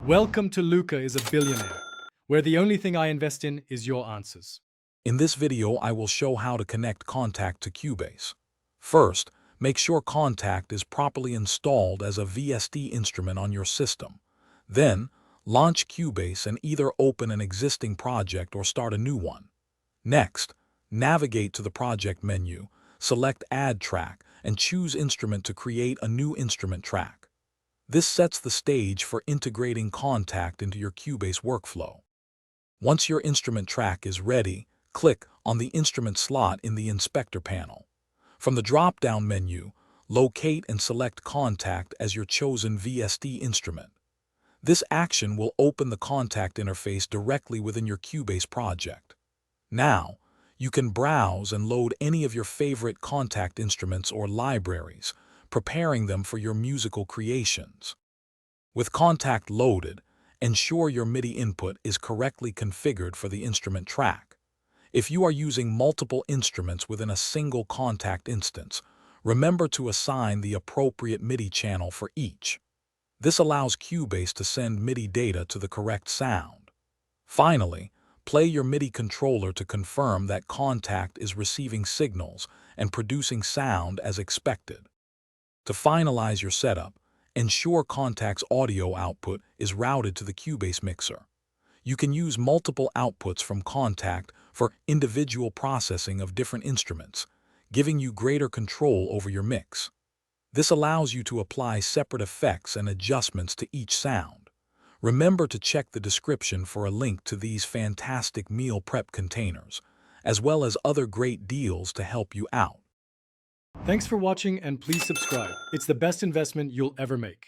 Welcome to Luca is a Billionaire, where the only thing I invest in is your answers. In this video, I will show how to connect Kontakt to Cubase. First, make sure Kontakt is properly installed as a VST instrument on your system. Then, launch Cubase and either open an existing project or start a new one. Next, navigate to the project menu, select Add Track, and choose Instrument to create a new instrument track. This sets the stage for integrating Kontakt into your Cubase workflow. Once your instrument track is ready, click on the instrument slot in the inspector panel. From the drop-down menu, locate and select Kontakt as your chosen VST instrument. This action will open the Kontakt interface directly within your Cubase project. Now, you can browse and load any of your favorite Kontakt instruments or libraries, preparing them for your musical creations. With Kontakt loaded, ensure your MIDI input is correctly configured for the instrument track. If you are using multiple instruments within a single Kontakt instance, remember to assign the appropriate MIDI channel for each. This allows Cubase to send MIDI data to the correct sound. Finally, play your MIDI controller to confirm that Kontakt is receiving signals and producing sound as expected. To finalize your setup, ensure Kontakt's audio output is routed to the Cubase mixer. You can use multiple outputs from Kontakt for individual processing of different instruments, giving you greater control over your mix. This allows you to apply separate effects and adjustments to each sound. Remember to check the description for a link to these fantastic meal prep containers, as well as other great deals to help you out. Thanks for watching and please subscribe. It's the best investment you'll ever make.